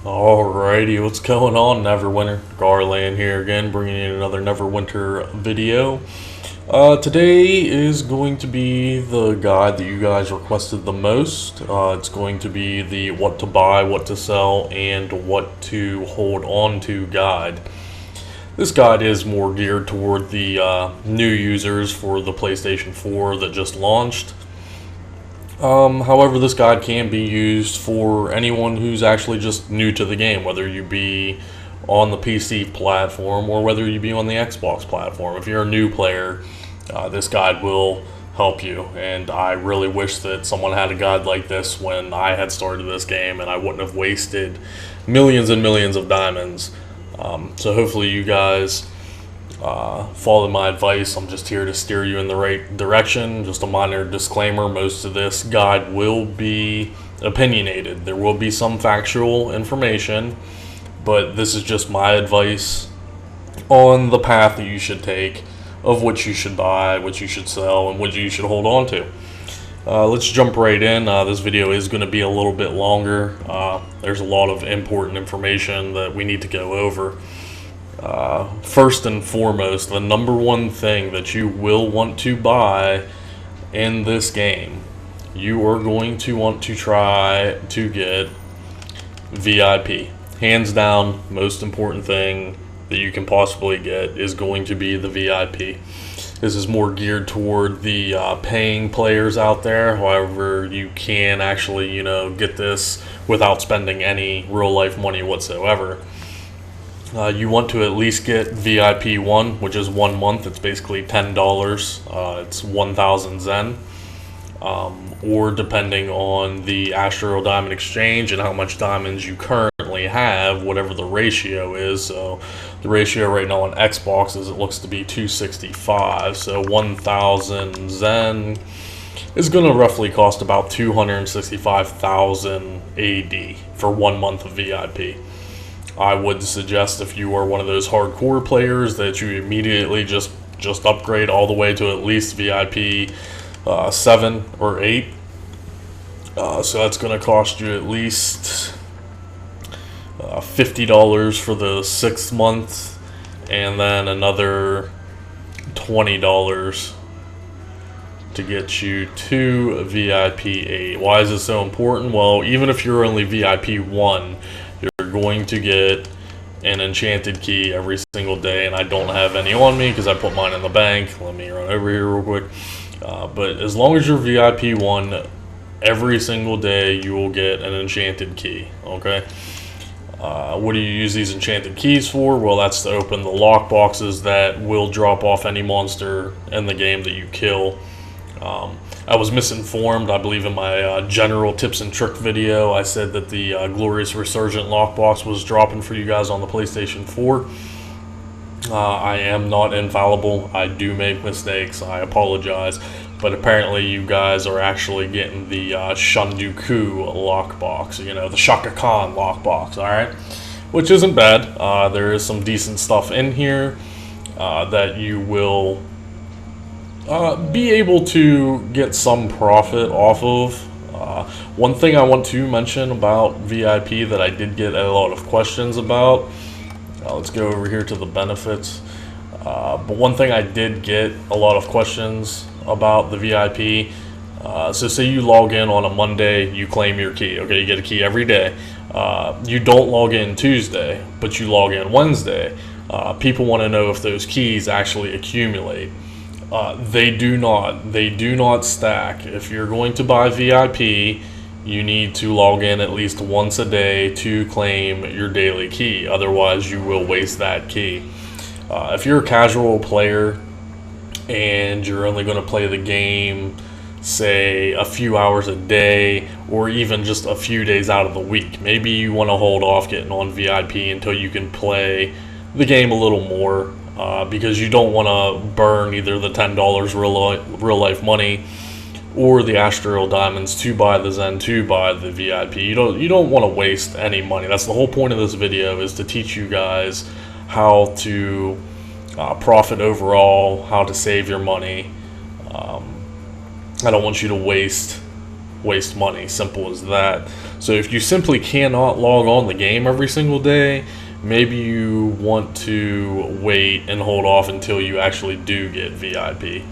Alrighty, what's going on, Neverwinter? Garland here again, bringing in another Neverwinter video. Today is going to be the guide that you guys requested the most. It's going to be the what to buy, what to sell, and what to hold on to guide. This guide is more geared toward the new users for the PlayStation 4 that just launched. However, this guide can be used for anyone who's actually just new to the game, whether you be on the PC platform or whether you be on the Xbox platform. If you're a new player, this guide will help you, and I really wish that someone had a guide like this when I had started this game, and I wouldn't have wasted millions and millions of diamonds. So hopefully you guys follow my advice. I'm just here to steer you in the right direction. Just a minor disclaimer, most of this guide will be opinionated. There will be some factual information, but this is just my advice on the path that you should take of what you should buy, what you should sell, and what you should hold on to. Let's jump right in. This video is going to be a little bit longer. There's a lot of important information that we need to go over. First and foremost, the number one thing that you will want to buy in this game, you are going to want to try to get VIP. Hands down, most important thing that you can possibly get is going to be the VIP. This is more geared toward the paying players out there. However, you can actually, get this without spending any real life money whatsoever. You want to at least get VIP 1, which is 1 month. It's basically $10. It's 1,000 Zen. Or depending on the Astral Diamond Exchange and how much diamonds you currently have, whatever the ratio is. So the ratio right now on Xbox is, it looks to be 265. So 1,000 Zen is going to roughly cost about 265,000 AD for 1 month of VIP. I would suggest, if you are one of those hardcore players, that you immediately just upgrade all the way to at least VIP 7 or 8. So that's going to cost you at least $50 for the 6th month, and then another $20 to get you to VIP 8. Why is this so important? Well, even if you're only VIP 1, you're going to get an enchanted key every single day, and I don't have any on me because I put mine in the bank. Let me run over here real quick. But as long as you're VIP 1, every single day you will get an enchanted key, okay? What do you use these enchanted keys for? Well, that's to open the lock boxes that will drop off any monster in the game that you kill. I was misinformed. I believe in my general tips and trick video, I said that the Glorious Resurgent lockbox was dropping for you guys on the PlayStation 4. I am not infallible. I do make mistakes. I apologize. But apparently you guys are actually getting the Shunduku lockbox, the Shaka Khan lockbox, alright? Which isn't bad. There is some decent stuff in here that you will be able to get some profit off of. One thing I want to mention about VIP that I did get a lot of questions about, let's go over here to the benefits. But one thing I did get a lot of questions about the VIP, so say you log in on a Monday, you claim your key, okay, you get a key every day. You don't log in Tuesday, but you log in Wednesday. People want to know if those keys actually accumulate. They do not stack. If you're going to buy VIP, you need to log in at least once a day to claim your daily key. Otherwise, you will waste that key. If you're a casual player and you're only going to play the game, say, a few hours a day, or even just a few days out of the week, maybe you want to hold off getting on VIP until you can play the game a little more. Because you don't want to burn either the $10 real life money or the Astral Diamonds to buy the Zen, to buy the VIP. You don't want to waste any money. That's the whole point of this video, is to teach you guys how to profit overall, how to save your money. I don't want you to waste waste money. Simple as that. So if you simply cannot log on the game every single day, maybe you want to wait and hold off until you actually do get VIP.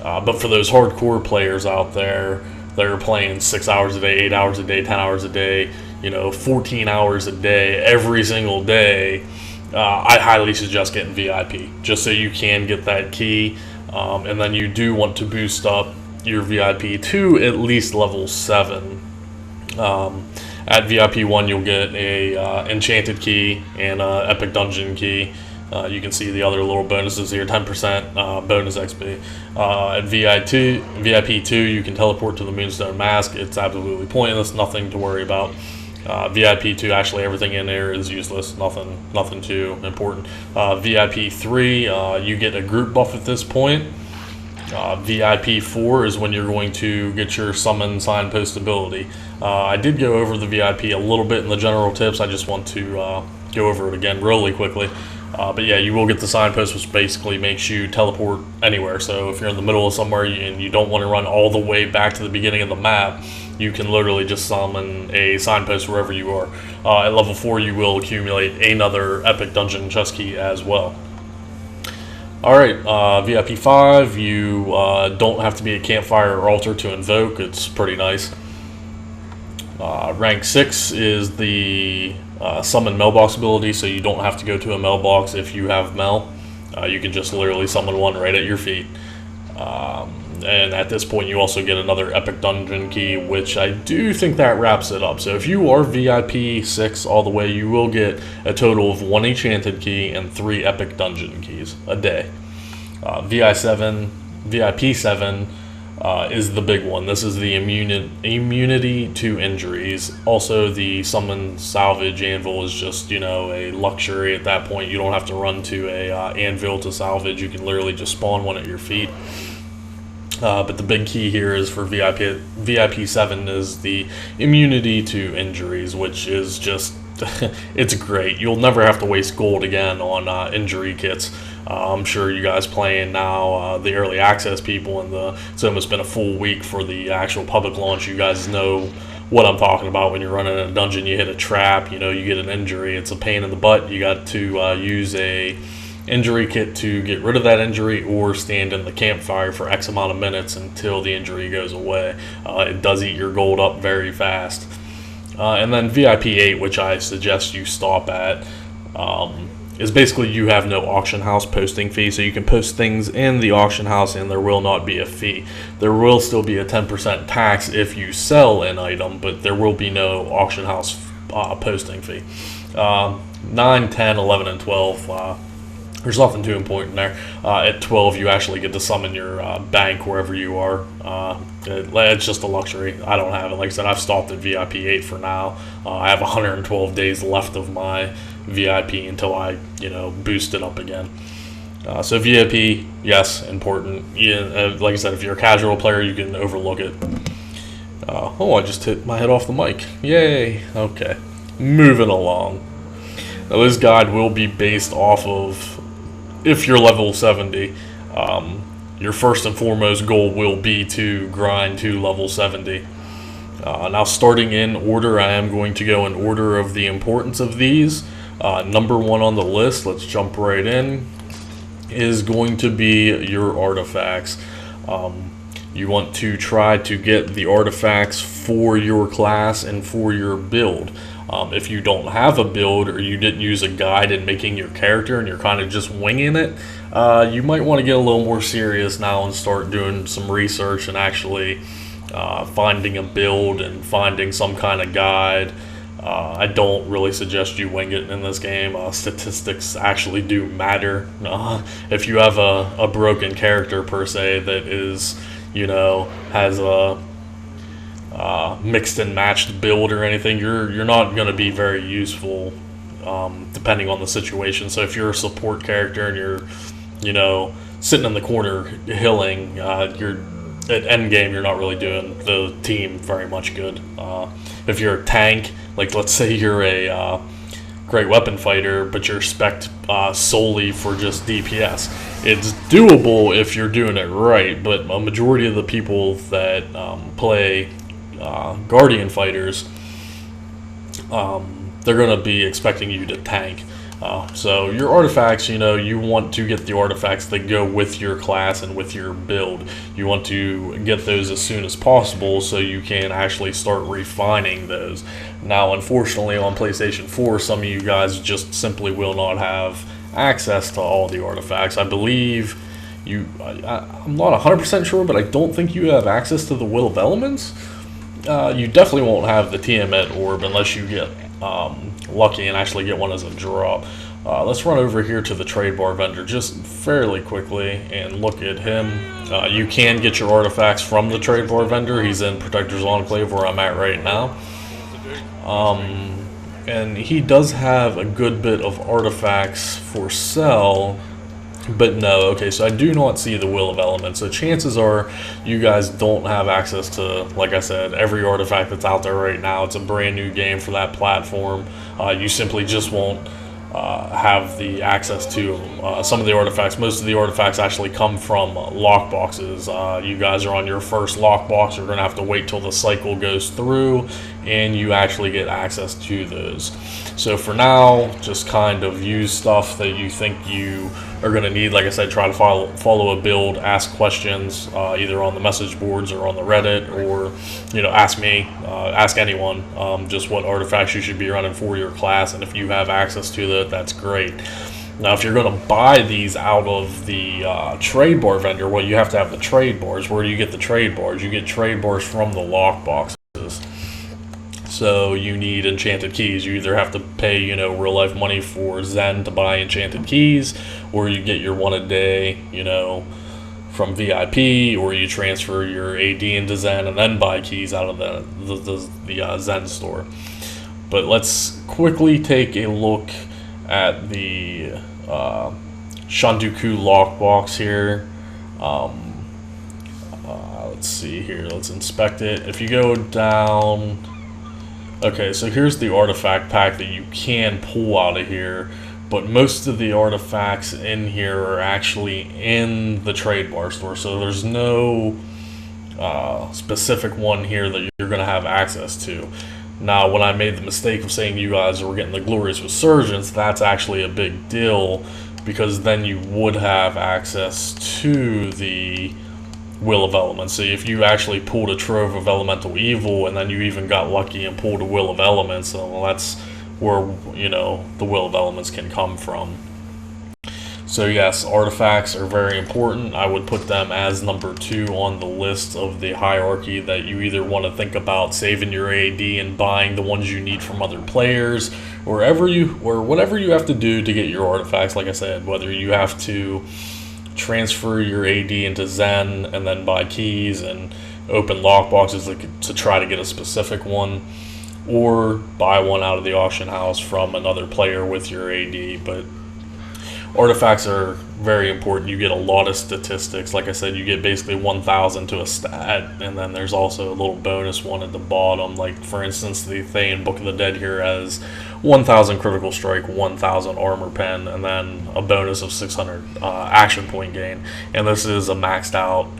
But for those hardcore players out there that are playing 6 hours a day, 8 hours a day, 10 hours a day, 14 hours a day, every single day, I highly suggest getting VIP, just so you can get that key. And then you do want to boost up your VIP to at least level 7. At VIP 1, you'll get a enchanted key and a epic dungeon key. You can see the other little bonuses here, 10% bonus XP. At VIP 2, you can teleport to the Moonstone Mask. It's absolutely pointless, nothing to worry about. VIP 2, actually everything in there is useless, nothing too important. VIP 3, you get a group buff at this point. VIP 4 is when you're going to get your summon signpost ability. I did go over the VIP a little bit in the general tips. I just want to go over it again really quickly. But yeah, you will get the signpost, which basically makes you teleport anywhere. So if you're in the middle of somewhere and you don't want to run all the way back to the beginning of the map, you can literally just summon a signpost wherever you are. At level 4, you will accumulate another epic dungeon chest key as well. Alright, VIP 5, you don't have to be a campfire or altar to invoke. It's pretty nice. Rank 6 is the summon mailbox ability, so you don't have to go to a mailbox if you have mail. You can just literally summon one right at your feet. And at this point you also get another epic dungeon key, which I do think that wraps it up. So if you are VIP 6 all the way, you will get a total of 1 enchanted key and 3 epic dungeon keys a day. VIP 7 is the big one. This is the immunity to injuries. Also, the summon salvage anvil is just, a luxury at that point. You don't have to run to a anvil to salvage. You can literally just spawn one at your feet. But the big key here is for VIP 7 is the immunity to injuries, which is just, it's great. You'll never have to waste gold again on injury kits. I'm sure you guys playing now, the early access people, and it's almost been a full week for the actual public launch. You guys know what I'm talking about. When you're running in a dungeon, you hit a trap, you get an injury. It's a pain in the butt. You got to use a injury kit to get rid of that injury, or stand in the campfire for X amount of minutes until the injury goes away. It does eat your gold up very fast. And then VIP 8, which I suggest you stop at, is basically you have no auction house posting fee, so you can post things in the auction house and there will not be a fee. There will still be a 10% tax if you sell an item, but there will be no auction house posting fee. 9, 10, 11, and 12, there's nothing too important there. At 12, you actually get to summon your bank wherever you are. It's just a luxury. I don't have it. Like I said, I've stopped at VIP 8 for now. I have 112 days left of my VIP until I, boost it up again. So VIP, yes, important. Yeah, like I said, if you're a casual player, you can overlook it. I just hit my head off the mic. Yay. Okay. Moving along. Now, this guide will be based off of, if you're level 70, your first and foremost goal will be to grind to level 70. Now, starting in order, I am going to go in order of the importance of these. Number 1 on the list, let's jump right in, is going to be your artifacts. You want to try to get the artifacts for your class and for your build. If you don't have a build, or you didn't use a guide in making your character and you're kind of just winging it, you might want to get a little more serious now and start doing some research and actually finding a build and finding some kind of guide. I don't really suggest you wing it in this game. Statistics actually do matter. If you have a broken character per se that is, has a mixed and matched build or anything, you're not going to be very useful depending on the situation. So if you're a support character and you're sitting in the corner healing, you're at end game, you're not really doing the team very much good. If you're a tank, like let's say you're a great weapon fighter, but you're spec'd solely for just DPS, it's doable if you're doing it right, but a majority of the people that play Guardian fighters, they're going to be expecting you to tank. So your artifacts, you want to get the artifacts that go with your class and with your build. You want to get those as soon as possible so you can actually start refining those. Now, unfortunately, on PlayStation 4, some of you guys just simply will not have access to all the artifacts. I believe I'm not 100% sure, but I don't think you have access to the Will of Elements. You definitely won't have the Tiamat Orb unless you get lucky and actually get one as a drop. Let's run over here to the trade bar vendor just fairly quickly and look at him. You can get your artifacts from the trade bar vendor. He's in Protector's Enclave where I'm at right now. And he does have a good bit of artifacts for sale. But no, okay, so I do not see the Will of Elements. So chances are you guys don't have access to, like I said, every artifact that's out there right now. It's a brand new game for that platform. You simply just won't have the access to some of the artifacts. Most of the artifacts actually come from lock boxes. You guys are on your first lock box. You're going to have to wait till the cycle goes through and you actually get access to those. So for now, just kind of use stuff that you think you are going to need. Like I said, try to follow a build, ask questions either on the message boards or on the Reddit, or ask me, ask anyone just what artifacts you should be running for your class, and if you have access to that, that's great. Now, if you're going to buy these out of the trade bar vendor, well, you have to have the trade bars. Where do you get the trade bars? You get trade bars from the lock boxes. So you need enchanted keys. You either have to pay, real life money for Zen to buy enchanted keys, or you get your one a day, from VIP, or you transfer your AD into Zen and then buy keys out of the Zen store. But let's quickly take a look at the Shanduku lockbox here. Let's see here. Let's inspect it. If you go down... Okay, so here's the artifact pack that you can pull out of here, but most of the artifacts in here are actually in the trade bar store, so there's no specific one here that you're going to have access to. Now, when I made the mistake of saying you guys were getting the Glorious Resurgence, that's actually a big deal, because then you would have access to the Will of Elements. So if you actually pulled a Trove of Elemental Evil and then you even got lucky and pulled a Will of Elements, well, that's where the Will of Elements can come from. So yes, artifacts are very important. I would put them as number 2 on the list of the hierarchy that you either want to think about saving your AD and buying the ones you need from other players, or whatever you have to do to get your artifacts. Like I said, whether you have to transfer your AD into Zen and then buy keys and open lockboxes to try to get a specific one, or buy one out of the auction house from another player with your AD. But artifacts are very important. You get a lot of statistics. Like I said, you get basically 1,000 to a stat, and then there's also a little bonus one at the bottom. Like, for instance, the Thayan Book of the Dead here has 1,000 critical strike, 1,000 armor pen, and then a bonus of 600 action point gain. And this is a maxed out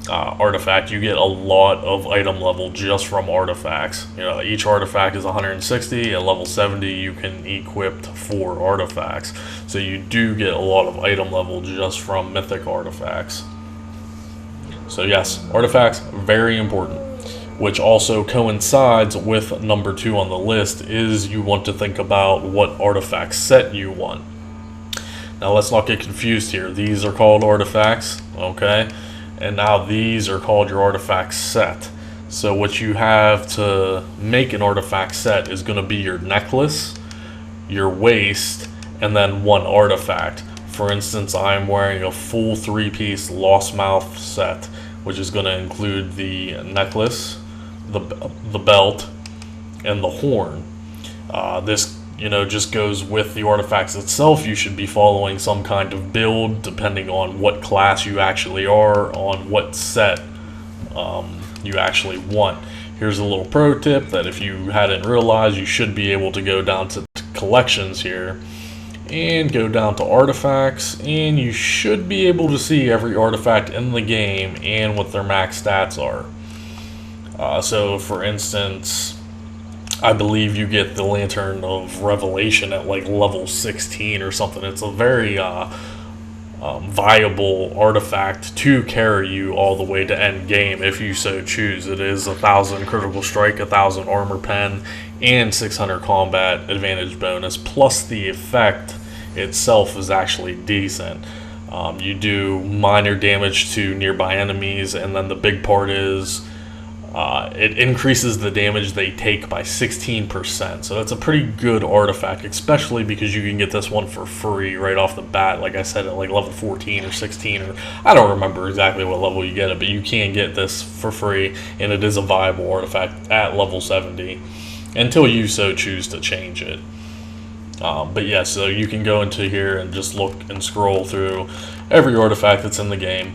artifact. You get a lot of item level just from artifacts. Each artifact is 160. At level 70, you can equip 4 artifacts. So you do get a lot of item level just from mythic artifacts. So yes, artifacts, very important. Which also coincides with number 2 on the list, is you want to think about what artifact set you want. Now let's not get confused here. These are called artifacts, okay? And now these are called your artifact set. So what you have to make an artifact set is going to be your necklace, your waist, and then one artifact. For instance, I'm wearing a full 3-piece Lost Mouth set, which is going to include the necklace, the belt, and the horn. This just goes with the artifacts itself. You should be following some kind of build depending on what class you actually are, on what set you actually want. Here's a little pro tip that if you hadn't realized, you should be able to go down to collections here and go down to artifacts, and you should be able to see every artifact in the game and what their max stats are. So for instance, I believe you get the Lantern of Revelation at like level 16 or something. It's a very viable artifact to carry you all the way to end game if you so choose. It is 1,000 critical strike, 1,000 armor pen, and 600 combat advantage bonus, plus the effect itself is actually decent. You do minor damage to nearby enemies, and then the big part is it increases the damage they take by 16%. So that's a pretty good artifact, especially because you can get this one for free right off the bat. Like I said, at like level 14 or 16, or I don't remember exactly what level you get it, but you can get this for free, and it is a viable artifact at level 70 until you so choose to change it. But yeah, so you can go into here and just look and scroll through every artifact that's in the game.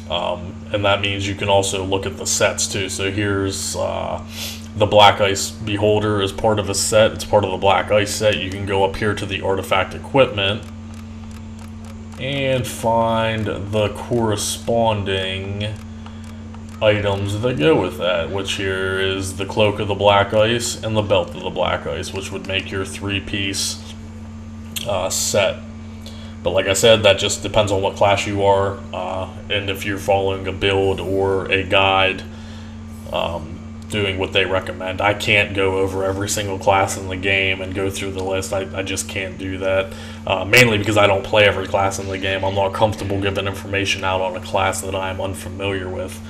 And that means you can also look at the sets too. So here's the Black Ice Beholder as part of a set. It's part of the Black Ice set. You can go up here to the artifact equipment and find the corresponding items that go with that, which here is the Cloak of the Black Ice and the Belt of the Black Ice, which would make your 3-piece set. But like I said, that just depends on what class you are, and if you're following a build or a guide, doing what they recommend. I can't go over every single class in the game and go through the list. I just can't do that, mainly because I don't play every class in the game. I'm not comfortable giving information out on a class that I'm unfamiliar with.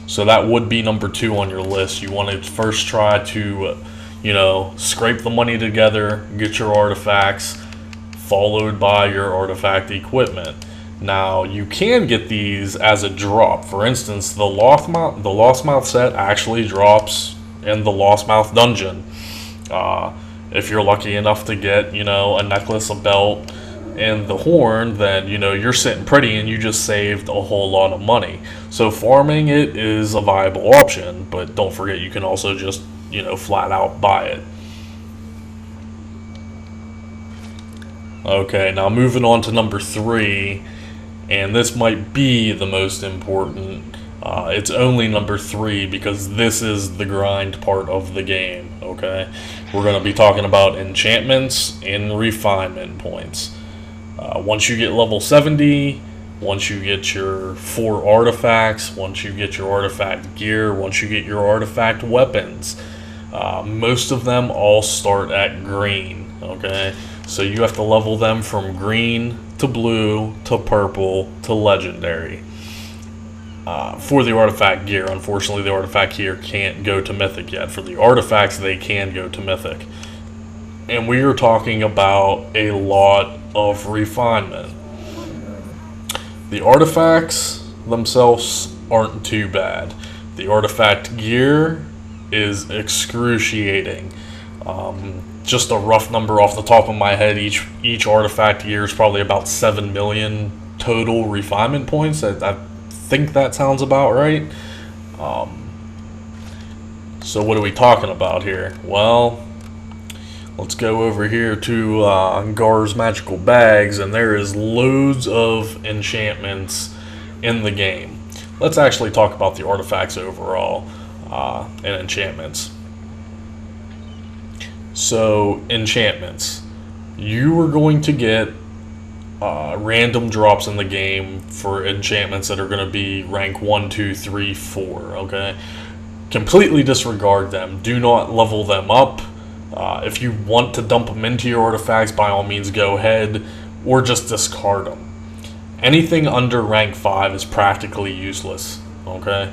So that would be number 2 on your list. You want to first try to, scrape the money together, get your artifacts, followed by your artifact equipment. Now, you can get these as a drop. For instance, the Lostmouth set actually drops in the Lostmouth dungeon. If you're lucky enough to get, a necklace, a belt, and the horn, then, you're sitting pretty and you just saved a whole lot of money. So farming it is a viable option, but don't forget you can also just, flat out buy it. Okay, now moving on to number 3, and this might be the most important. It's only number 3 because this is the grind part of the game, okay? We're going to be talking about enchantments and refinement points. Once you get level 70, once you get your 4 artifacts, once you get your artifact gear, once you get your artifact weapons, most of them all start at green, okay? So you have to level them from green to blue to purple to legendary. For the artifact gear, unfortunately the artifact gear can't go to mythic yet. For the artifacts, they can go to mythic. And we are talking about a lot of refinement. The artifacts themselves aren't too bad. The artifact gear is excruciating. Just a rough number off the top of my head, each artifact gear is probably about 7 million total refinement points. I think that sounds about right. So what are we talking about here? Well, let's go over here to Gar's Magical Bags, and there is loads of enchantments in the game. Let's actually talk about the artifacts overall and enchantments. So, enchantments. You are going to get random drops in the game for enchantments that are going to be rank 1, 2, 3, 4, okay? Completely disregard them. Do not level them up. If you want to dump them into your artifacts, by all means go ahead, or just discard them. Anything under rank 5 is practically useless, okay?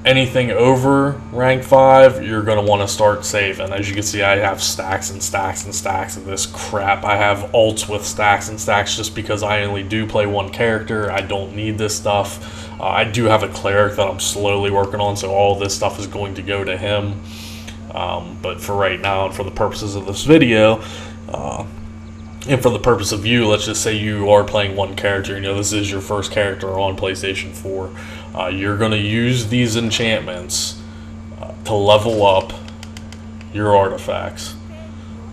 Anything over rank 5, you're going to want to start saving. As you can see, I have stacks and stacks and stacks of this crap. I have alts with stacks and stacks just because I only do play one character. I don't need this stuff. I do have a cleric that I'm slowly working on, so all this stuff is going to go to him. But for right now, and for the purposes of this video, and for the purpose of you, let's just say you are playing one character, this is your first character on PlayStation 4. You're going to use these enchantments to level up your artifacts.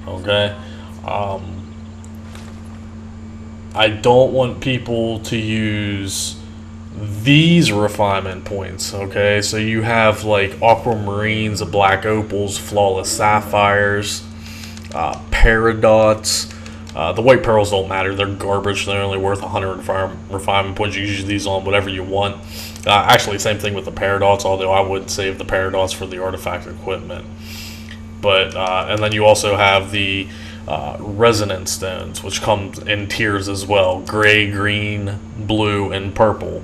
Okay? I don't want people to use these refinement points. Okay, so you have like aquamarines, black opals, flawless sapphires, peridots. The white pearls don't matter, they're garbage. They're only worth 100 refinement points. You use these on whatever you want. Actually, same thing with the peridots, although I would save the peridots for the artifact equipment. But and then you also have the resonance stones, which come in tiers as well: gray, green, blue, and purple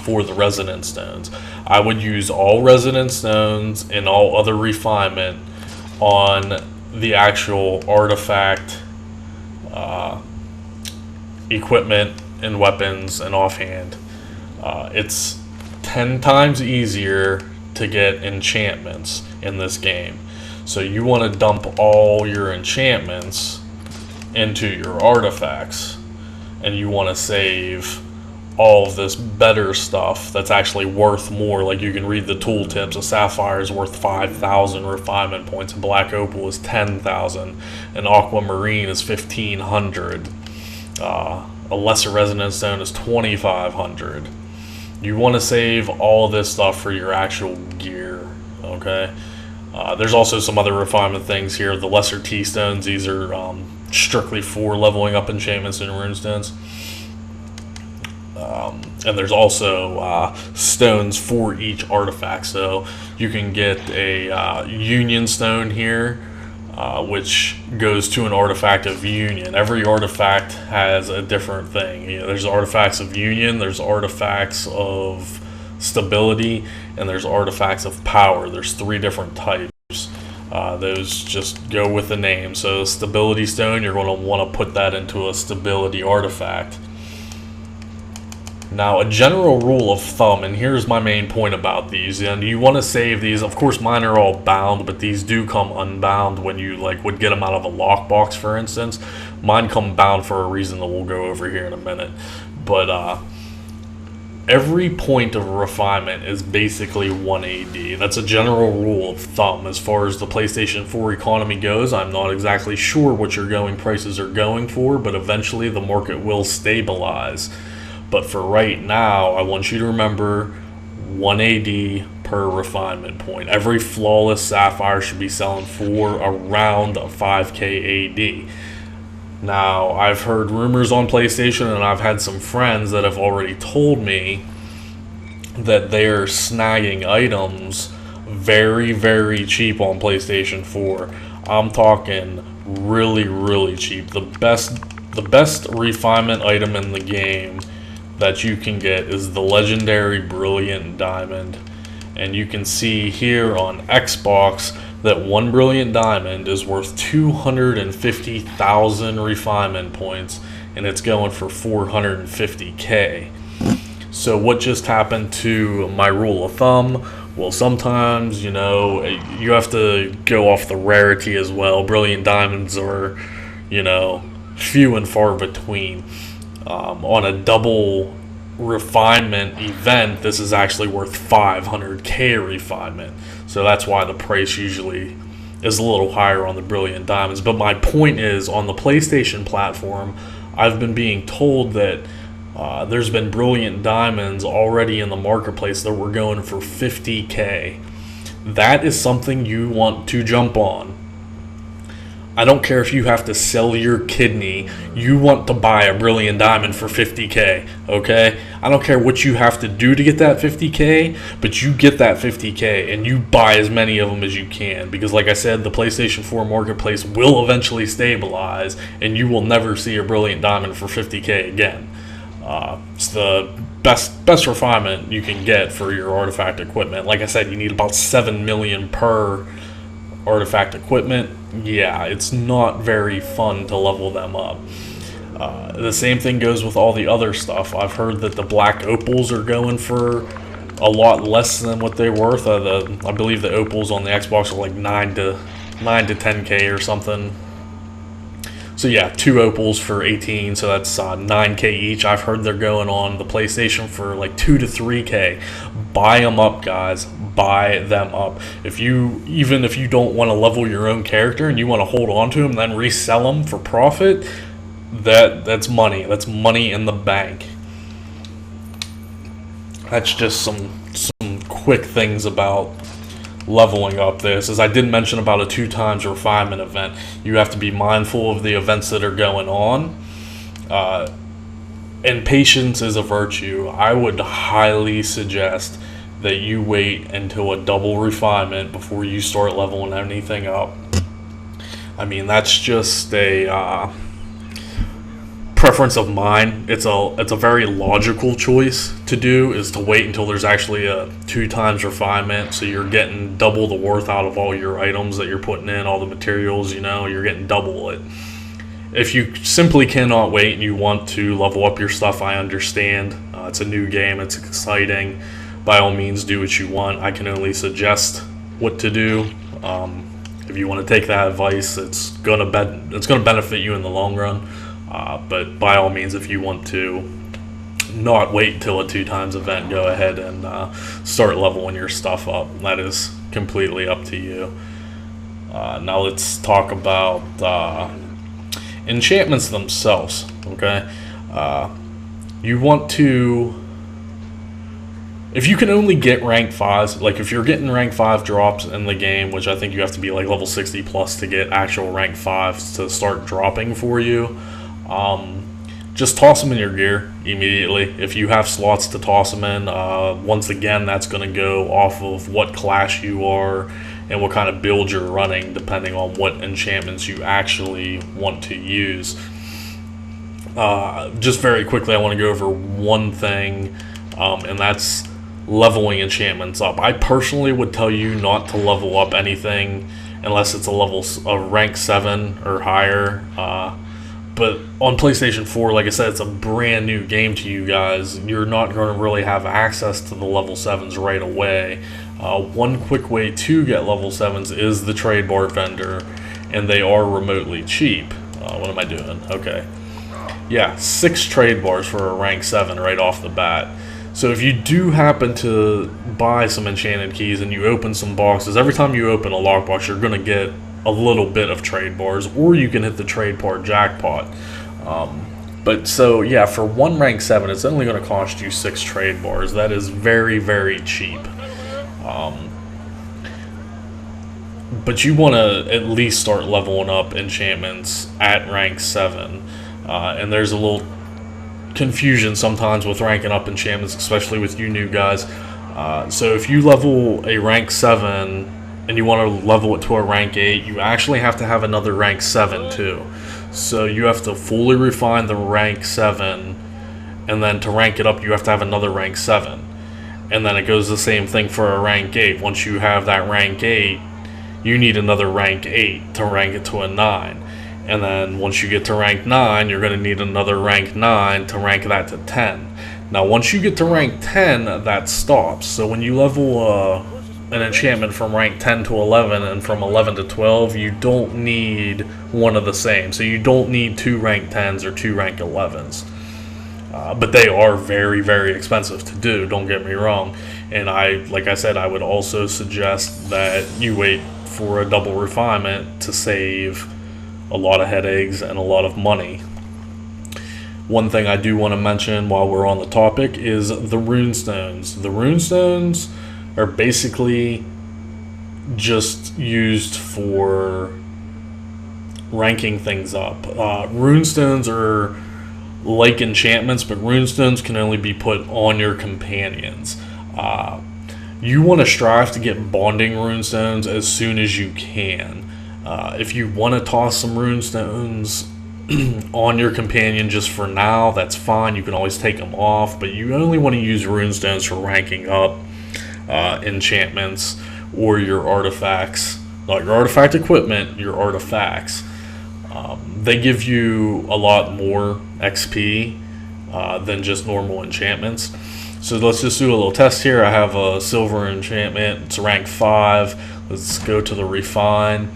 for the resonance stones. I would use all resonance stones and all other refinement on the actual artifact equipment and weapons and offhand. It's 10 times easier to get enchantments in this game. So you want to dump all your enchantments into your artifacts, and you want to save all of this better stuff that's actually worth more. Like, you can read the tooltips. A sapphire is worth 5,000 refinement points, a black opal is 10,000, an aquamarine is 1,500, a lesser resonance stone is 2,500. You want to save all this stuff for your actual gear, okay? There's also some other refinement things here. The lesser T-stones, these are strictly for leveling up enchantments and runestones. And there's also stones for each artifact. So you can get a union stone here, which goes to an artifact of union. Every artifact has a different thing. You know, there's artifacts of union, there's artifacts of stability, and there's artifacts of power. There's 3 different types. Those just go with the name. So stability stone, you're going to want to put that into a stability artifact. Now, a general rule of thumb, and here's my main point about these, and you want to save these. Of course, mine are all bound, but these do come unbound when you would get them out of a lockbox, for instance. Mine come bound for a reason that we'll go over here in a minute. But every point of refinement is basically 1 AD. That's a general rule of thumb. As far as the PlayStation 4 economy goes, I'm not exactly sure what your going prices are going for, but eventually the market will stabilize. But for right now, I want you to remember 1 AD per refinement point. Every flawless sapphire should be selling for around 5k AD. Now, I've heard rumors on PlayStation, and I've had some friends that have already told me that they're snagging items very, very cheap on PlayStation 4. I'm talking really, really cheap. The best refinement item in the game that you can get is the legendary Brilliant Diamond. And you can see here on Xbox that 1 Brilliant Diamond is worth 250,000 refinement points, and it's going for 450k. So what just happened to my rule of thumb? Well, sometimes, you know, you have to go off the rarity as well. Brilliant Diamonds are, you know, few and far between. On a double refinement event, this is actually worth 500k refinement. So that's why the price usually is a little higher on the Brilliant Diamonds. But my point is, on the PlayStation platform, I've been being told that there's been Brilliant Diamonds already in the marketplace that were going for 50k. That is something you want to jump on. I don't care if you have to sell your kidney, you want to buy a Brilliant Diamond for 50k, okay? I don't care what you have to do to get that 50k, but you get that 50k and you buy as many of them as you can, because like I said, the PlayStation 4 marketplace will eventually stabilize and you will never see a Brilliant Diamond for 50k again. It's the best refinement you can get for your artifact equipment. Like I said, you need about 7 million per artifact equipment. Yeah, it's not very fun to level them up. The same thing goes with all the other stuff. I've heard that the black opals are going for a lot less than what they're worth. I believe the opals on the Xbox are like 9 to 10k or something. So yeah, 2 opals for 18, so that's 9k each. I've heard they're going on the PlayStation for like 2 to 3k. Buy them up, guys. Buy them up. Even if you don't want to level your own character and you want to hold on to them, then resell them for profit, that's money. That's money in the bank. that's just some quick things about leveling up this. As I did mention about a 2 times refinement event, you have to be mindful of the events that are going on. And patience is a virtue. I would highly suggest that you wait until a double refinement before you start leveling anything up. I mean, that's just a preference of mine. It's a very logical choice to do, is to wait until there's actually a 2 times refinement, so you're getting double the worth out of all your items that you're putting in, all the materials, you're getting double it. If you simply cannot wait and you want to level up your stuff, I understand. It's a new game, it's exciting. By all means, do what you want. I can only suggest what to do. If you want to take that advice, it's gonna benefit you in the long run. But by all means, if you want to not wait till a 2 times event, go ahead and start leveling your stuff up. That is completely up to you. Now let's talk about enchantments themselves. Okay, you want to. If you can only get rank 5s, like if you're getting rank 5 drops in the game, which I think you have to be like level 60 plus to get actual rank 5s to start dropping for you, just toss them in your gear immediately. If you have slots to toss them in, once again, that's going to go off of what class you are and what kind of build you're running, depending on what enchantments you actually want to use. Just very quickly, I want to go over one thing, and that's leveling enchantments up. I personally would tell you not to level up anything unless it's a rank 7 or higher. But on PlayStation 4, like I said, it's a brand new game to you guys. You're not going to really have access to the level 7s right away. One quick way to get level 7s is the trade bar vendor, and they are remotely cheap. What am I doing? Okay. Yeah, 6 trade bars for a rank 7 right off the bat. So if you do happen to buy some enchanted keys and you open some boxes, every time you open a lockbox, you're going to get a little bit of trade bars, or you can hit the trade bar jackpot. But so yeah, for one rank 7, it's only going to cost you 6 trade bars. That is very, very cheap. But you want to at least start leveling up enchantments at rank 7. And there's a little confusion sometimes with ranking up enchantments, especially with you new guys. So if you level a rank 7 and you want to level it to a rank 8, you actually have to have another rank 7 too. So you have to fully refine the rank 7, and then to rank it up you have to have another rank 7. And then it goes the same thing for a rank 8. Once you have that rank 8, you need another rank 8 to rank it to a 9. And then once you get to rank 9, you're going to need another rank 9 to rank that to 10. Now once you get to rank 10, that stops. So when you level an enchantment from rank 10 to 11 and from 11 to 12, you don't need one of the same. So you don't need 2 rank 10s or 2 rank 11s. But they are very, very expensive to do, don't get me wrong. And like I said, I would also suggest that you wait for a double refinement to save a lot of headaches and a lot of money. One thing I do want to mention while we're on the topic is the runestones. The runestones are basically just used for ranking things up. Runestones are like enchantments, but runestones can only be put on your companions. You want to strive to get bonding runestones as soon as you can. If you want to toss some runestones on your companion just for now, that's fine. You can always take them off, but you only want to use runestones for ranking up enchantments or your artifacts. Not your artifact equipment, your artifacts. They give you a lot more XP than just normal enchantments. So let's just do a little test here. I have a silver enchantment. It's rank 5. Let's go to the refine.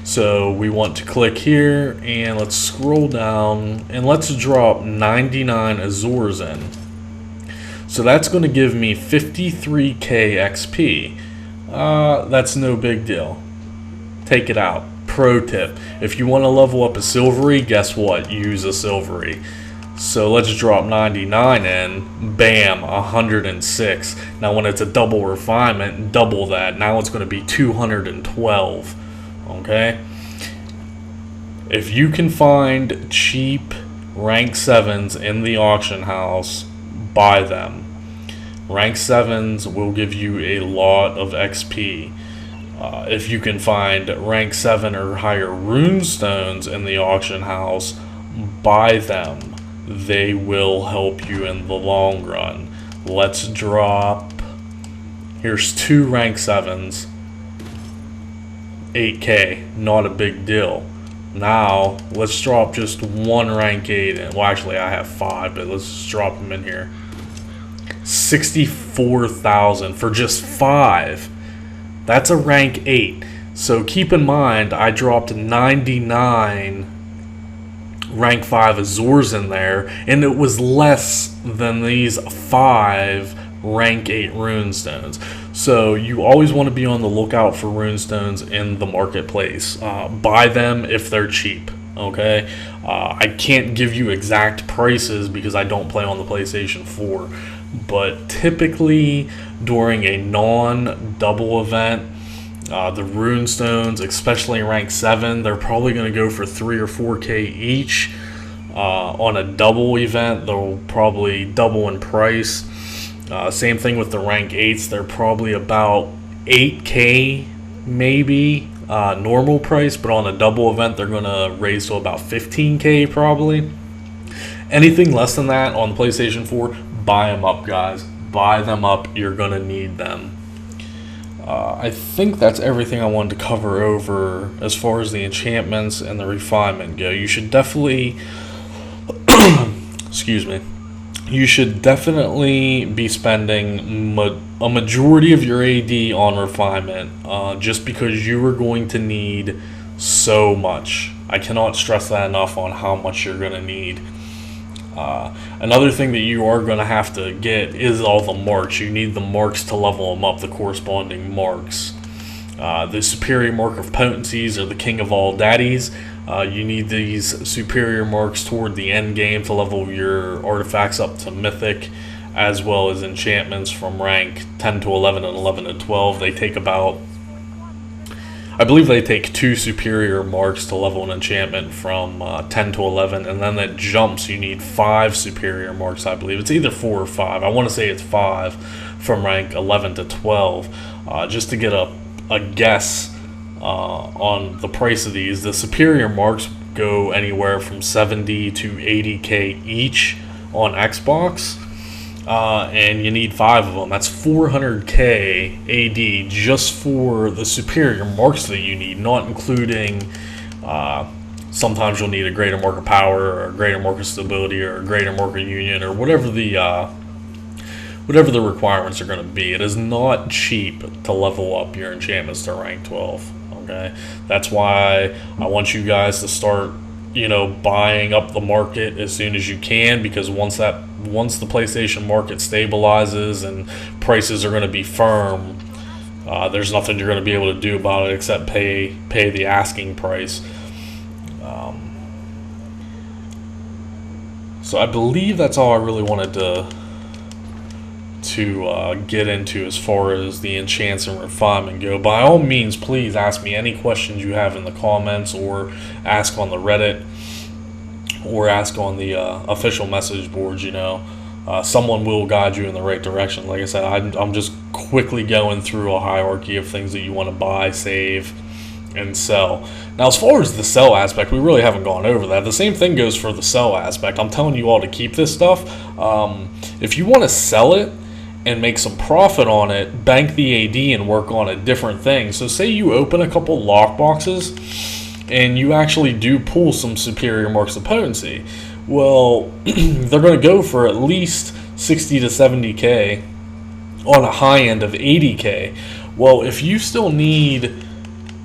So we want to click here and let's scroll down and let's drop 99 Azores in. So that's going to give me 53k XP. That's no big deal. Take it out. Pro tip: if you want to level up a silvery, guess what? Use a silvery. So let's drop 99 in, bam, 106. Now when it's a double refinement, double that. Now it's going to be 212, okay? If you can find cheap rank 7s in the auction house, buy them. Rank 7s will give you a lot of XP. If you can find rank 7 or higher runestones in the auction house, buy them. They will help you in the long run. Let's drop, here's 2 rank 7s, 8k, not a big deal. Now let's drop just 1 rank 8 in. Well, actually I have 5, but let's just drop them in here. 64,000 for just 5. That's a rank 8. So keep in mind, I dropped 99 rank 5 Azors in there, and it was less than these 5 rank 8 runestones. So you always want to be on the lookout for runestones in the marketplace. Buy them if they're cheap, okay? I can't give you exact prices because I don't play on the PlayStation 4, but typically during a non-double event, the runestones, especially rank 7, they're probably going to go for 3 or 4k each. On a double event, they'll probably double in price. Same thing with the rank 8s, they're probably about 8k maybe normal price, but on a double event they're going to raise to about 15k probably. Anything less than that on the PlayStation 4, buy them up, guys. Buy them up, you're going to need them. I think that's everything I wanted to cover over as far as the enchantments and the refinement go. You should definitely excuse me, you should definitely be spending a majority of your AD on refinement, just because you are going to need so much. I cannot stress that enough on how much you're going to need. Another thing that you are going to have to get is all the marks. You need the marks to level them up, the corresponding marks. The superior mark of potencies are the king of all daddies. You need these superior marks toward the end game to level your artifacts up to mythic, as well as enchantments from rank 10 to 11 and 11 to 12. They take about, I believe they take 2 superior marks to level an enchantment from 10 to 11, and then that jumps. You need 5 superior marks, I believe. It's either 4 or 5. I want to say it's 5 from rank 11 to 12. Just to get a guess on the price of these, the superior marks go anywhere from 70 to 80k each on Xbox. And you need 5 of them. That's 400k AD just for the superior marks that you need, not including sometimes you'll need a greater mark of power or a greater mark of stability or a greater mark of union or whatever the requirements are going to be. It is not cheap to level up your enchantments to rank 12. Okay, that's why I want you guys to start, buying up the market as soon as you can, because once the PlayStation market stabilizes and prices are going to be firm, there's nothing you're going to be able to do about it except pay the asking price. So I believe that's all I really wanted to get into as far as the enchants and refinement go. By all means, please ask me any questions you have in the comments, or ask on the Reddit, or ask on the official message boards. Someone will guide you in the right direction. Like I said, I'm just quickly going through a hierarchy of things that you want to buy, save, and sell. Now, as far as the sell aspect, we really haven't gone over that. The same thing goes for the sell aspect. I'm telling you all to keep this stuff. If you want to sell it and make some profit on it, bank the AD and work on a different thing. So say you open a couple lock boxes and you actually do pull some superior marks of potency. Well, they're going to go for at least 60 to 70k on a high end of 80k. Well, if you still need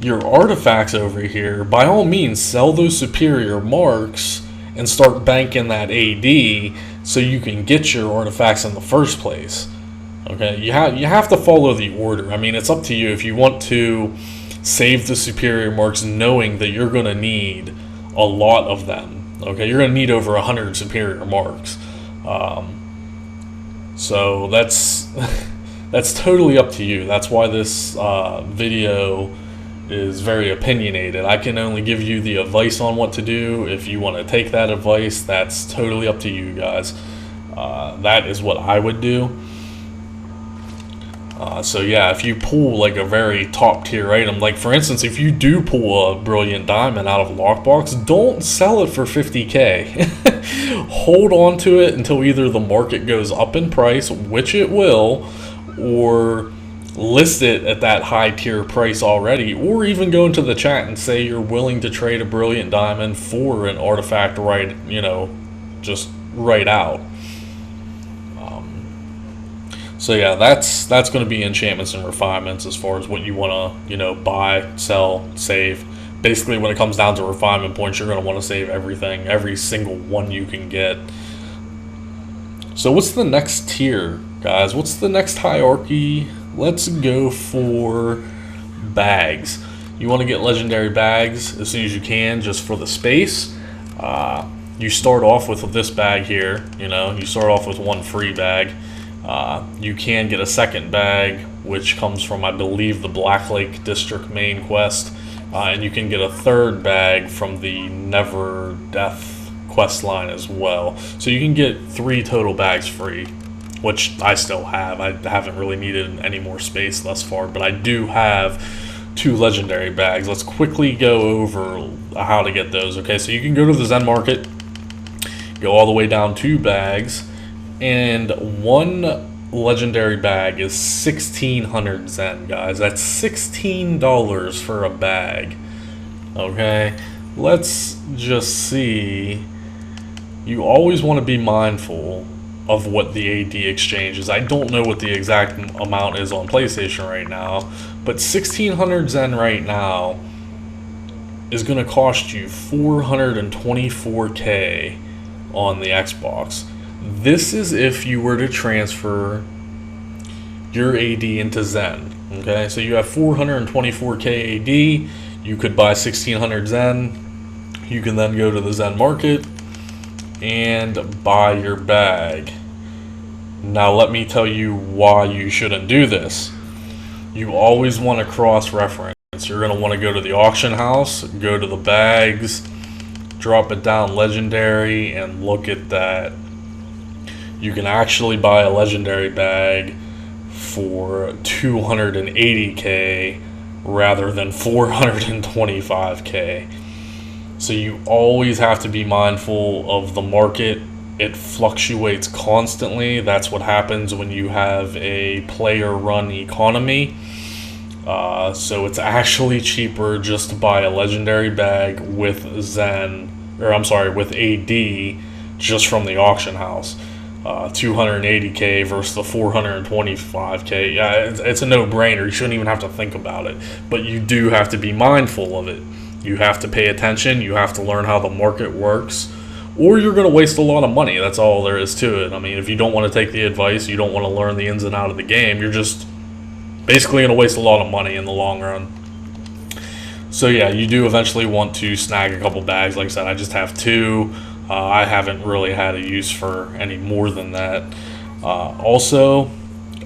your artifacts over here, by all means sell those superior marks and start banking that AD so you can get your artifacts in the first place. Okay, you have to follow the order. I mean, it's up to you if you want to save the superior marks knowing that you're going to need a lot of them. Okay, you're going to need over 100 superior marks. So that's that's totally up to you. That's why this video is very opinionated. I can only give you the advice on what to do. If you want to take that advice, that's totally up to you guys. That is what I would do. So yeah, if you pull like a very top tier item, like for instance, if you do pull a brilliant diamond out of a lockbox, don't sell it for 50k. Hold on to it until either the market goes up in price, which it will, or list it at that high tier price already, or even go into the chat and say you're willing to trade a brilliant diamond for an artifact right, just right out. So yeah, that's going to be enchantments and refinements as far as what you want to, buy, sell, save. Basically, when it comes down to refinement points, you're going to want to save everything, every single one you can get. So what's the next tier, guys? What's the next hierarchy? Let's go for bags. You want to get legendary bags as soon as you can, just for the space. You start off with this bag here, you start off with one free bag. You can get a second bag, which comes from, I believe, the Black Lake District main quest. And you can get a third bag from the Never Death quest line as well. So you can get 3 total bags free, which I still have. I haven't really needed any more space thus far, but I do have 2 legendary bags. Let's quickly go over how to get those. Okay, so you can go to the Zen Market, go all the way down 2 bags, and 1 legendary bag is 1600 Zen, guys. That's $16 for a bag. Okay, let's just see. You always want to be mindful of what the AD exchange is. I don't know what the exact amount is on PlayStation right now, but 1600 Zen right now is going to cost you 424k on the Xbox. This is if you were to transfer your AD into Zen. Okay, so you have 424k AD. You could buy 1600 Zen. You can then go to the Zen Market and buy your bag. Now let me tell you why you shouldn't do this. You always want to cross-reference. You're going to want to go to the auction house, go to the bags, drop it down legendary, and look at that. You can actually buy a legendary bag for 280k rather than 425k. So you always have to be mindful of the market. It fluctuates constantly. That's what happens when you have a player-run economy. So it's actually cheaper just to buy a legendary bag with with AD just from the auction house. 280k versus the 425k. Yeah, it's a no-brainer. You shouldn't even have to think about it. But you do have to be mindful of it. You have to pay attention. You have to learn how the market works, or you're going to waste a lot of money. That's all there is to it. I mean, if you don't want to take the advice, you don't want to learn the ins and outs of the game, you're just basically going to waste a lot of money in the long run. So yeah, you do eventually want to snag a couple bags. Like I said, I just have 2. I haven't really had a use for any more than that. Also,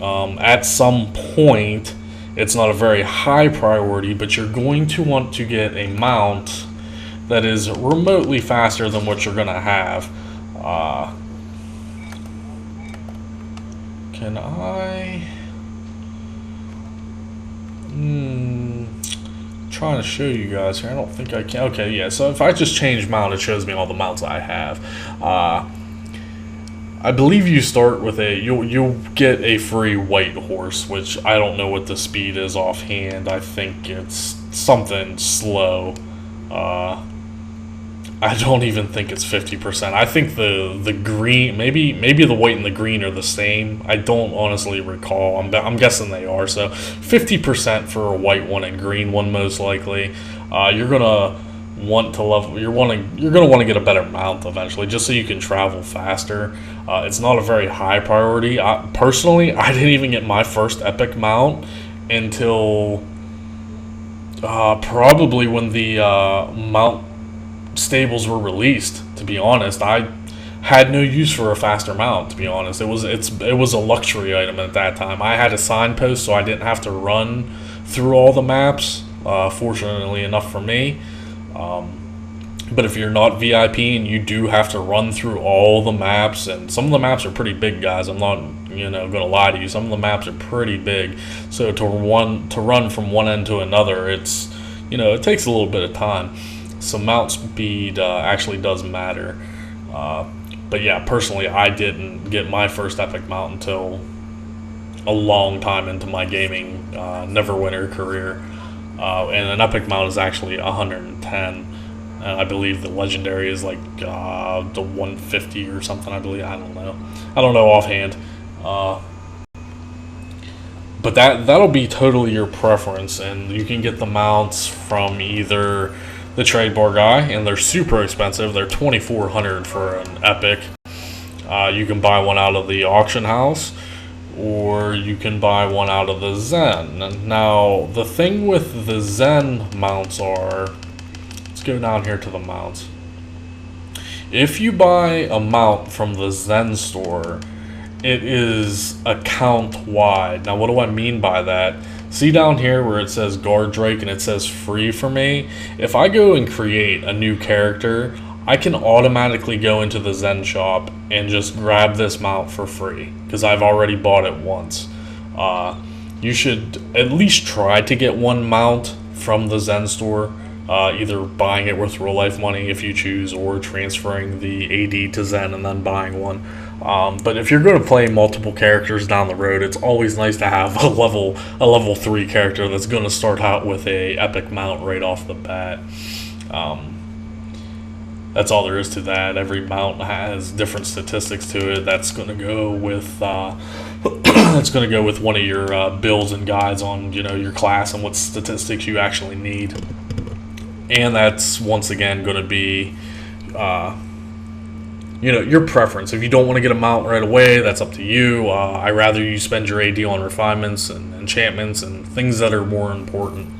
at some point, it's not a very high priority, but you're going to want to get a mount that is remotely faster than what you're going to have. Can I... trying to show you guys here. I don't think I can. Okay, yeah, so if I just change mount, it shows me all the mounts I have. I believe you start with you'll get a free white horse, which I don't know what the speed is offhand. I think it's something slow. I don't even think it's 50%. I think the green, maybe the white and the green are the same. I don't honestly recall. I'm guessing they are. So 50% for a white one and green one most likely. You're gonna want to level. You're gonna want to get a better mount eventually, just so you can travel faster. It's not a very high priority. Personally, I didn't even get my first epic mount until probably when the mount stables were released. to be honest, I had no use for a faster mount. To be honest, it was a luxury item at that time. I had a signpost, so I didn't have to run through all the maps. Fortunately enough for me. But if you're not VIP and you do have to run through all the maps, and some of the maps are pretty big, guys. I'm not, gonna lie to you. Some of the maps are pretty big. So to run from one end to another, it's, it takes a little bit of time. So mount speed actually does matter. But yeah, personally, I didn't get my first epic mount until a long time into my gaming Neverwinter career. And an epic mount is actually 110. I believe the legendary is like the 150 or something. I believe. I don't know offhand. But that'll be totally your preference, and you can get the mounts from either the trade bar guy, and they're super expensive. They're 2,400 for an epic. You can buy one out of the auction house, or you can buy one out of the Zen. Now, the thing with the Zen mounts are, let's go down here to the mounts. If you buy a mount from the Zen store, it is account wide. Now, what do I mean by that? See down here where it says Guard Drake and it says free for me? If I go and create a new character, I can automatically go into the Zen shop and just grab this mount for free because I've already bought it once. You should at least try to get one mount from the Zen store, either buying it with real life money if you choose, or transferring the AD to Zen and then buying one. But if you're going to play multiple characters down the road, it's always nice to have a level 3 character that's going to start out with a epic mount right off the bat. That's all there is to that. Every mount has different statistics to it. That's going to go with that's going to go with one of your builds and guides on your class and what statistics you actually need. And that's once again going to be your preference. If you don't want to get a mount right away, that's up to you. I'd rather you spend your AD on refinements and enchantments and things that are more important.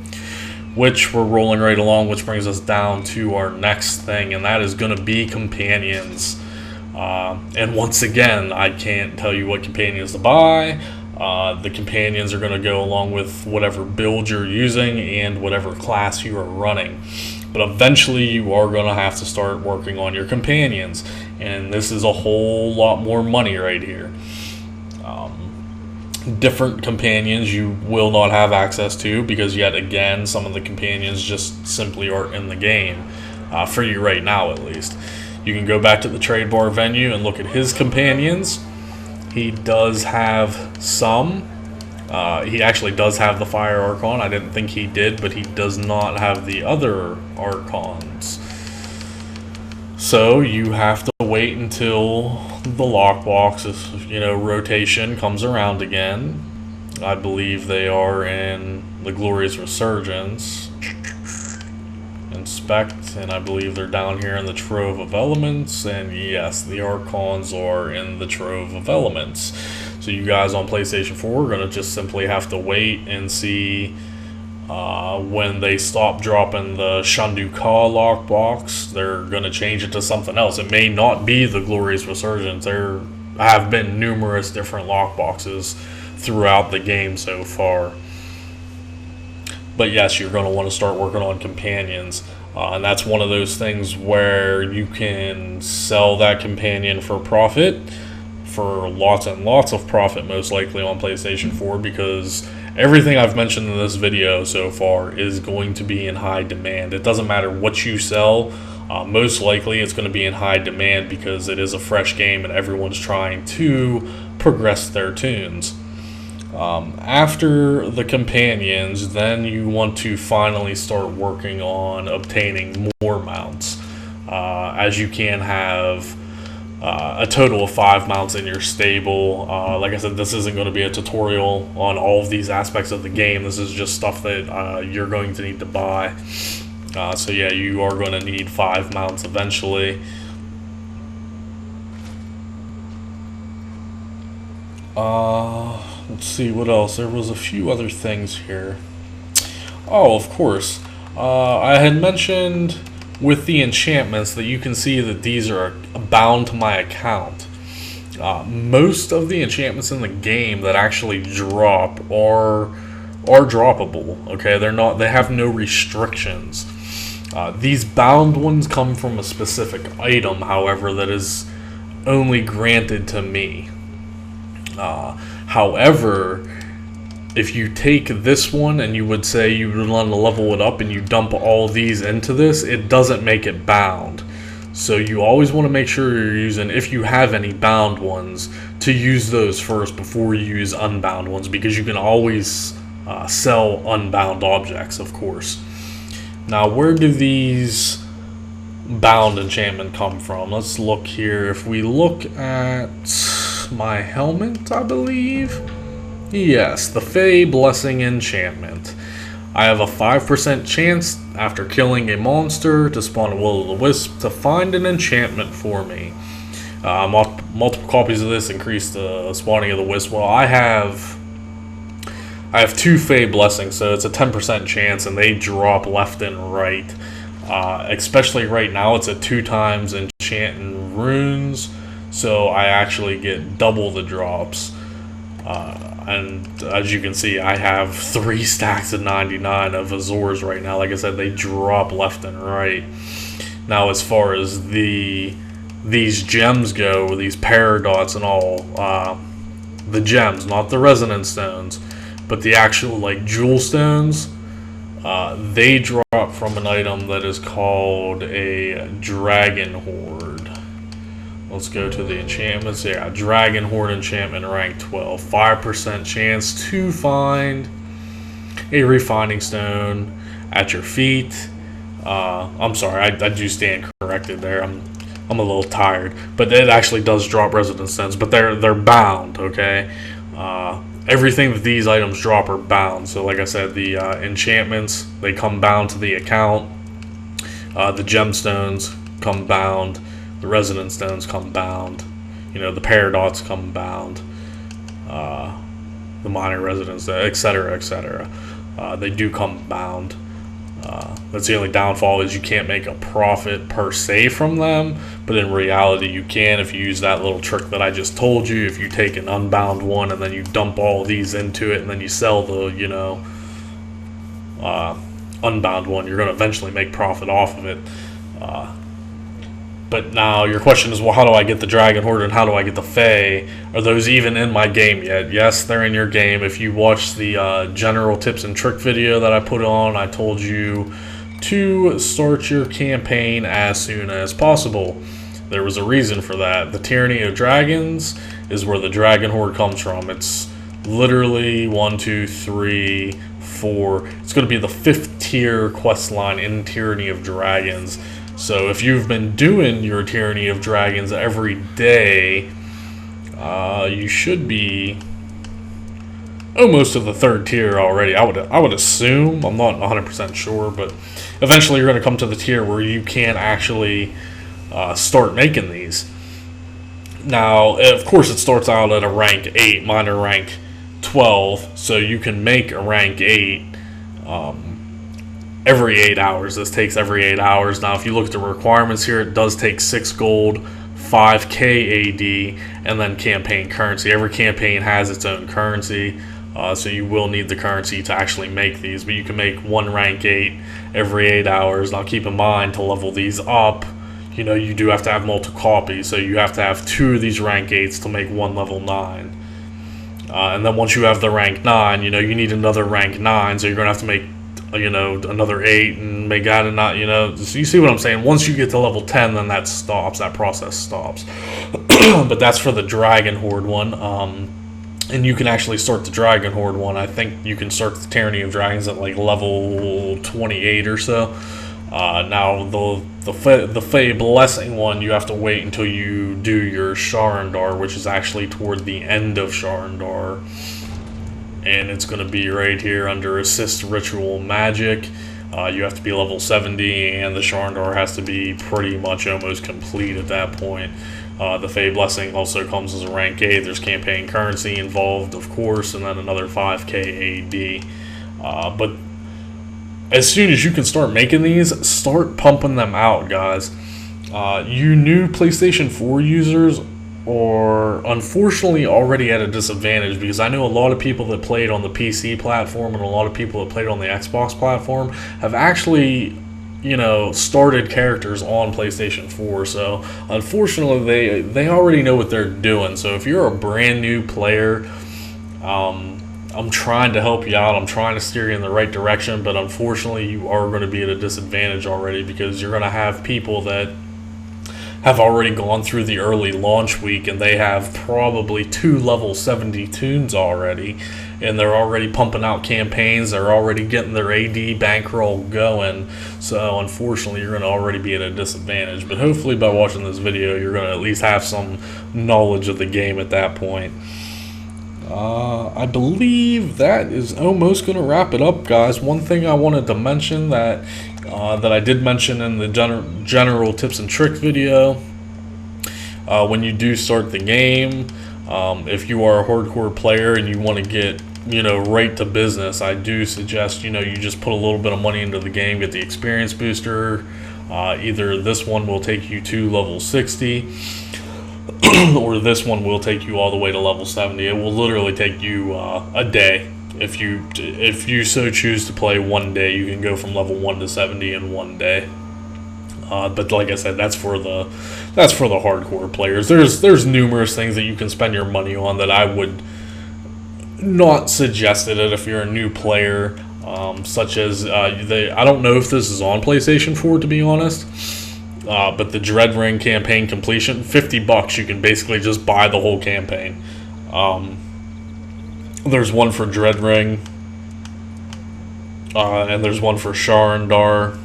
Which we're rolling right along, which brings us down to our next thing, and that is going to be companions. And once again, I can't tell you what companions to buy. The companions are going to go along with whatever build you're using and whatever class you are running. But eventually you are going to have to start working on your companions, and this is a whole lot more money right here. Different companions you will not have access to because, yet again, some of the companions just simply aren't in the game, for you right now at least. You can go back to the trade bar venue and look at his companions. He does have some. He actually does have the Fire Archon. I didn't think he did, but he does not have the other Archons. So you have to wait until the lockbox, rotation comes around again. I believe they are in the Glorious Resurgence. Inspect, and I believe they're down here in the Trove of Elements. And yes, the Archons are in the Trove of Elements. So you guys on PlayStation 4 are going to just simply have to wait and see when they stop dropping the Shandu Ka lockbox. They're going to change it to something else. It may not be the Glorious Resurgence. There have been numerous different lockboxes throughout the game so far. But yes, you're going to want to start working on companions. And that's one of those things where you can sell that companion for profit, for lots and lots of profit, most likely on PlayStation 4, because everything I've mentioned in this video so far is going to be in high demand. It doesn't matter what you sell, most likely it's going to be in high demand because it is a fresh game and everyone's trying to progress their tunes. After the companions, then you want to finally start working on obtaining more mounts, as you can have a total of 5 mounts in your stable. Like I said, this isn't going to be a tutorial on all of these aspects of the game. This is just stuff that you're going to need to buy. So yeah, you are going to need 5 mounts eventually. Let's see what else. There was a few other things here. Oh, of course. I had mentioned with the enchantments that you can see that these are bound to my account. Most of the enchantments in the game that actually drop are droppable. Okay, they have no restrictions. These bound ones come from a specific item, however, that is only granted to me. However, if you take this one and you would say you would want to level it up and you dump all these into this, it doesn't make it bound. So you always want to make sure you're using, if you have any bound ones, to use those first before you use unbound ones, because you can always sell unbound objects, of course. Now, where do these bound enchantment come from? Let's look here. If we look at my helmet, I believe. Yes, the Fey Blessing enchantment. I have a 5% chance after killing a monster to spawn a will-o'-the-wisp to find an enchantment for me. Multiple copies of this increase the spawning of the wisp. Well, I have 2 Fey Blessings, so it's a 10% chance, and they drop left and right. Especially right now, it's at 2 times enchanting runes, so I actually get double the drops. And as you can see, I have 3 stacks of 99 of Azores right now. Like I said, they drop left and right. Now, as far as these gems go, these paradots and all, the gems, not the resonance stones, but the actual like jewel stones, they drop from an item that is called a Dragon Horde. Let's go to the enchantments. Yeah, Dragon Horde enchantment rank 12. 5% chance to find a refining stone at your feet. I'm sorry, I do stand corrected there. I'm a little tired, but it actually does drop resonance stones, but they're bound. Okay, everything that these items drop are bound. So, like I said, the enchantments, they come bound to the account. The gemstones come bound. The resonance stones come bound. You know, the paradots come bound. The minor resonance, etc., etc. They do come bound. That's the only downfall, is you can't make a profit per se from them, but in reality you can if you use that little trick that I just told you. If you take an unbound one and then you dump all these into it and then you sell the, you know, unbound one, you're going to eventually make profit off of it. But now your question is, well, how do I get the Dragon Horde and how do I get the Fey? Are those even in my game yet? Yes, they're in your game. If you watch the general tips and trick video that I put on, I told you to start your campaign as soon as possible. There was a reason for that. The Tyranny of Dragons is where the Dragon Horde comes from. It's literally 1, 2, 3, 4. It's going to be the 5th tier quest line in Tyranny of Dragons. So if you've been doing your Tyranny of Dragons every day, you should be almost of the 3rd tier already. I would assume. I'm not 100% sure, but eventually you're going to come to the tier where you can actually start making these. Now, of course, it starts out at a rank 8, mine are rank 12, so you can make a rank 8 every 8 hours. This takes every 8 hours. Now, if you look at the requirements here, it does take 6 gold, 5k AD, and then campaign currency. Every campaign has its own currency, so you will need the currency to actually make these, but you can make 1 rank 8 every 8 hours. Now, keep in mind, to level these up, you know, you do have to have multiple copies, so you have to have 2 of these rank 8s to make 1 level 9. And then once you have the rank 9, you know, you need another rank 9, so you're going to have to make, you know, another 8 and make that, and not, you know, so you see what I'm saying. Once you get to level 10, then that stops, that process stops. But that's for the Dragon Horde one. And you can actually start the Dragon Horde one. I think you can start the Tyranny of Dragons at like level 28 or so. Now the Fey Blessing one, you have to wait until you do your Sharandar, which is actually toward the end of Sharandar. And it's going to be right here under Assist Ritual Magic. You have to be level 70, and the Sharandar has to be pretty much almost complete at that point. The Fey Blessing also comes as a rank 8. There's campaign currency involved, of course, and then another 5k AD. But as soon as you can start making these, start pumping them out, guys. You new PlayStation 4 users are unfortunately already at a disadvantage, because I know a lot of people that played on the PC platform and a lot of people that played on the Xbox platform have actually, started characters on PlayStation 4. So unfortunately, they already know what they're doing. So if you're a brand new player, I'm trying to help you out. I'm trying to steer you in the right direction, but unfortunately, you are going to be at a disadvantage already, because you're going to have people that have already gone through the early launch week, and they have probably 2 level 70 tunes already, and they're already pumping out campaigns. They're already getting their AD bankroll going. So unfortunately, you're going to already be at a disadvantage. But hopefully, by watching this video, you're going to at least have some knowledge of the game at that point. I believe that is almost going to wrap it up, guys. One thing I wanted to mention that I did mention in the general tips and trick video, when you do start the game, if you are a hardcore player and you want to get right to business, I do suggest you just put a little bit of money into the game, get the experience booster. Either this one will take you to level 60, or this one will take you all the way to level 70. It will literally take you a day. If you so choose to play one day, you can go from level 1 to 70 in one day. But like I said, that's for the hardcore players. There's numerous things that you can spend your money on that I would not suggest it if you're a new player. Such as I don't know if this is on PlayStation 4, to be honest. But the Dread Ring campaign completion, $50, you can basically just buy the whole campaign. There's one for Dread Ring, and there's one for Sharandar,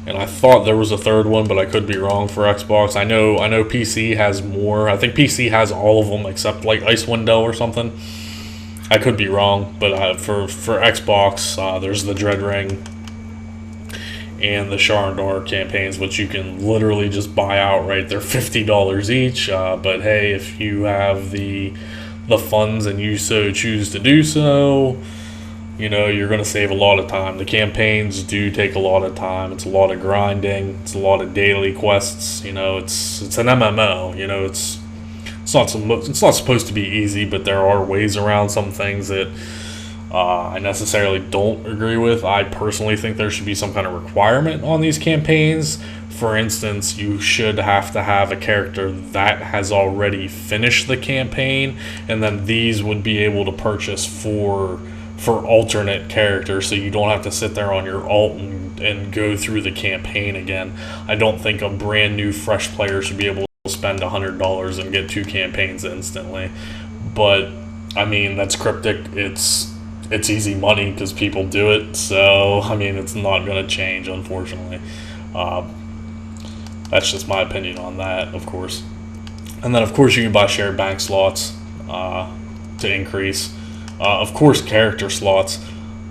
and I thought there was a third one, but I could be wrong for Xbox. I know PC has more. I think PC has all of them except like Icewind Dale or something. I could be wrong, but for Xbox, there's the Dread Ring and the Sharandar campaigns, which you can literally just buy outright. They're $50 each. But hey, if you have the funds and you so choose to do so, you're going to save a lot of time. The campaigns do take a lot of time. It's a lot of grinding. It's a lot of daily quests. It's an MMO. It's not supposed to be easy, but there are ways around some things that I necessarily don't agree with. I personally think there should be some kind of requirement on these campaigns. For instance, you should have to have a character that has already finished the campaign, and then these would be able to purchase for alternate characters, so you don't have to sit there on your alt and go through the campaign again. I don't think a brand new fresh player should be able to spend $100 and get 2 campaigns instantly. But I mean, that's cryptic. It's easy money because people do it. So I mean, it's not going to change, unfortunately. That's just my opinion on that, of course. And then, of course, you can buy shared bank slots to increase. Of course, character slots,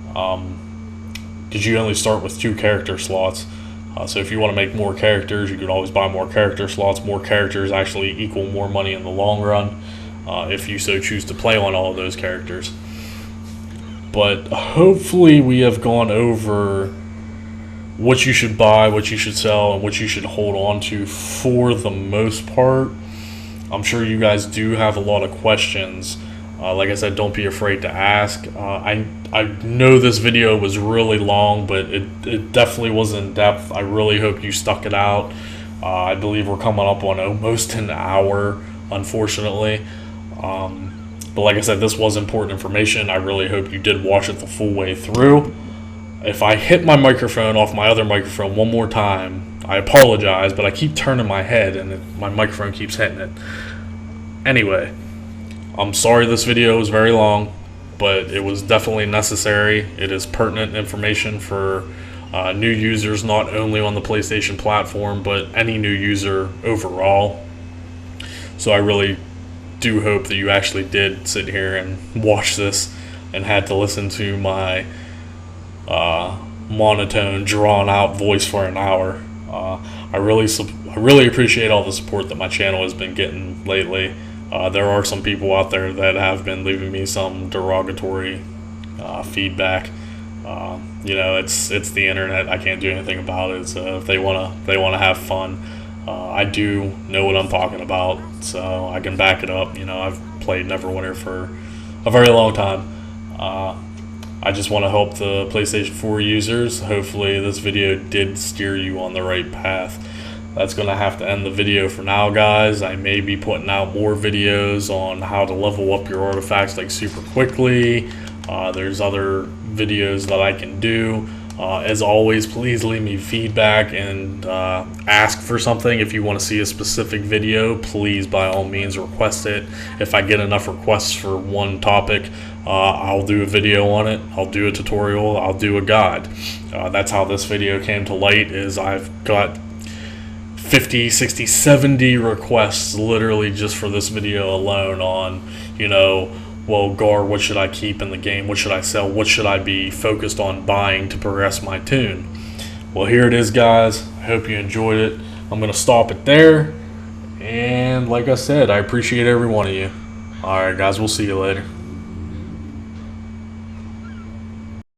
because you only start with 2 character slots. So if you want to make more characters, you can always buy more character slots. More characters actually equal more money in the long run, if you so choose to play on all of those characters. But hopefully we have gone over what you should buy, what you should sell, and what you should hold on to for the most part. I'm sure you guys do have a lot of questions. Like I said, don't be afraid to ask. I know this video was really long, but it definitely was in depth. I really hope you stuck it out. I believe we're coming up on almost an hour, unfortunately. But like I said, this was important information. I really hope you did watch it the full way through. If I hit my microphone off my other microphone one more time, I apologize, but I keep turning my head and my microphone keeps hitting it. Anyway, I'm sorry this video was very long, but it was definitely necessary. It is pertinent information for new users, not only on the PlayStation platform, but any new user overall. So I really do hope that you actually did sit here and watch this and had to listen to my monotone, drawn-out voice for an hour. I really appreciate all the support that my channel has been getting lately. There are some people out there that have been leaving me some derogatory feedback. You know, it's the internet. I can't do anything about it. So if they wanna have fun, I do know what I'm talking about, so I can back it up. You know, I've played Neverwinter for a very long time. I just want to help the PlayStation 4 users. Hopefully this video did steer you on the right path. That's going to have to end the video for now, guys. I may be putting out more videos on how to level up your artifacts like super quickly. There's other videos that I can do. As always, please leave me feedback and ask for something. If you want to see a specific video, please by all means request it. If I get enough requests for one topic, I'll do a video on it. I'll do a tutorial. I'll do a guide. That's how this video came to light, is I've got 50, 60, 70 requests literally just for this video alone on, you know, well, Gar, what should I keep in the game? What should I sell? What should I be focused on buying to progress my toon? Well, here it is, guys. I hope you enjoyed it. I'm going to stop it there. And like I said, I appreciate every one of you. All right, guys, we'll see you later.